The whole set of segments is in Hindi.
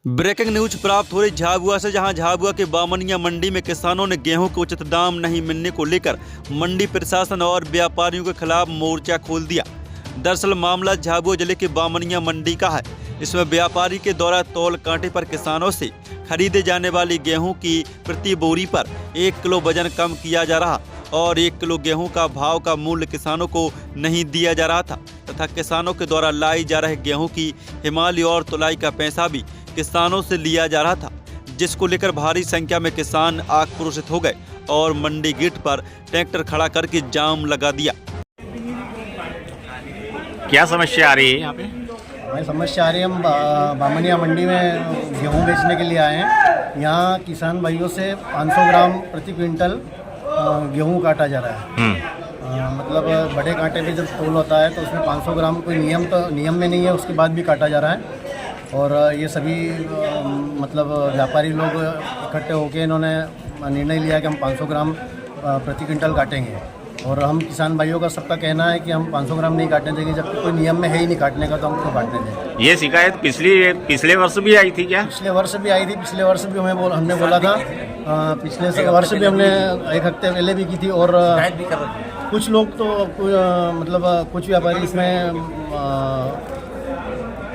ब्रेकिंग न्यूज प्राप्त हो रही झाबुआ से, जहां झाबुआ के बामनिया मंडी में किसानों ने गेहूं के उचित दाम नहीं मिलने को लेकर मंडी प्रशासन और व्यापारियों के खिलाफ मोर्चा खोल दिया। दरअसल मामला झाबुआ जिले के बामनिया मंडी का है। इसमें व्यापारी के द्वारा तौल कांटे पर किसानों से खरीदे जाने वाली गेहूं की प्रति बोरी पर 1 किलो वजन कम किया जा रहा और 1 किलो गेहूं का भाव का मूल्य किसानों को नहीं दिया जा रहा था तथा किसानों के द्वारा लाई जा रहे गेहूं की हिमालय और तुलाई का पैसा भी किसानों से लिया जा रहा था, जिसको लेकर भारी संख्या में किसान आक्रोशित हो गए और मंडी गेट पर ट्रैक्टर खड़ा करके जाम लगा दिया। क्या समस्या आ रही है यहाँ पे? हमारी समस्या आ रही है, हम बामनिया मंडी में गेहूं बेचने के लिए आए हैं। यहाँ किसान भाइयों से 500 ग्राम प्रति क्विंटल गेहूं काटा जा रहा है। मतलब बड़े कांटे पे जब तोल होता है तो उसमें 500 ग्राम कोई नियम में नहीं है, उसके बाद भी काटा जा रहा है। और ये सभी मतलब व्यापारी लोग इकट्ठे होकर इन्होंने निर्णय लिया कि हम 500 ग्राम प्रति क्विंटल काटेंगे। और हम किसान भाइयों का सबका कहना है कि हम 500 ग्राम नहीं काटने देंगे, जबकि कोई नियम में है ही नहीं काटने का, तो हम क्यों काटने देंगे। ये शिकायत पिछले वर्ष भी आई थी क्या? पिछले वर्ष भी आई थी। पिछले वर्ष भी हमने बोला था, पिछले वर्ष भी हमने 1 हफ्ते पहले भी की थी। और कुछ लोग तो मतलब कुछ व्यापारी इसमें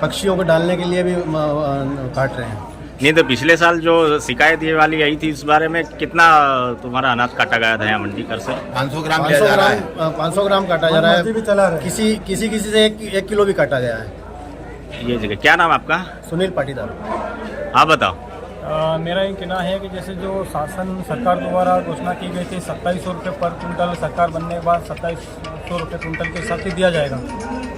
पक्षियों को डालने के लिए भी काट रहे हैं। नहीं तो पिछले साल जो शिकायत ये वाली आई थी, इस बारे में कितना तुम्हारा अनाज काटा गया था यहाँ मंडी कर से? 500 ग्राम काटा जा रहा है। किसी से 1 किलो भी काटा गया है। ये जगह क्या नाम आपका? सुनील पाटीदार। आप बताओ। मेरा ये कहना है कि जैसे जो शासन सरकार द्वारा घोषणा की गई थी 2700 रुपये पर कुंटल, सरकार बनने के बाद 2700 रुपये कुंटल के हिसाब से दिया जाएगा।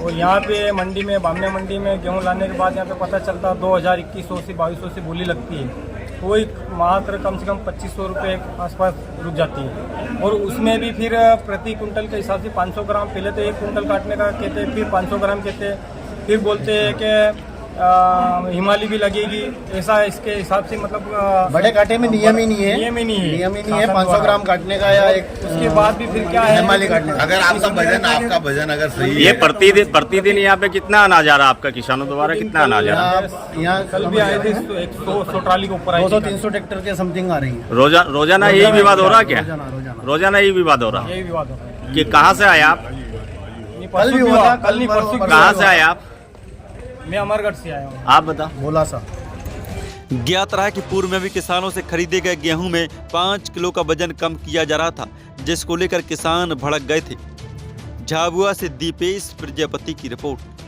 और यहाँ पे मंडी में बामनिया मंडी में गेहूँ लाने के बाद यहाँ पे पता चलता 2100 से 2200 से बोली लगती है, कोई मात्र कम से कम 2500 रुपये के आसपास रुक जाती है। और उसमें भी फिर प्रति कुंटल के हिसाब से 500 ग्राम, पहले तो 1 कुंटल काटने का कहते हैं, फिर 500 ग्राम कहते हैं, फिर बोलते हैं कि हिमालय भी लगेगी। ऐसा इसके हिसाब से मतलब बड़े कांटे में नियम ही नहीं है। नियम ही नहीं है 500 ग्राम काटने का या उसके बाद भी फिर क्या है हिमालय काटने का। अगर आपका वजन अगर सही है। ये प्रतिदिन यहाँ पे कितना अनाज आ रहा है आपका किसानों द्वारा? कितना अनाज आ रहा है? यहाँ कल भी आए थे 100 ट्राली के ऊपर 200-300 ट्रैक्टर के समथिंग आ रही है। रोजाना यही विवाद हो रहा है क्या? रोजाना यही विवाद हो रहा है। यही विवाद हो रहा है। कि कहाँ से आए आप? कल भी हुआ, कल नहीं परसों। कहाँ से आए आप? मैं अमरगढ़ से आया हूँ। आप बताओ। बोला सा ज्ञात रहा कि पूर्व में भी किसानों से खरीदे गए गेहूं में 5 किलो का वजन कम किया जा रहा था, जिसको लेकर किसान भड़क गए थे। झाबुआ से दीपेश प्रजापति की रिपोर्ट।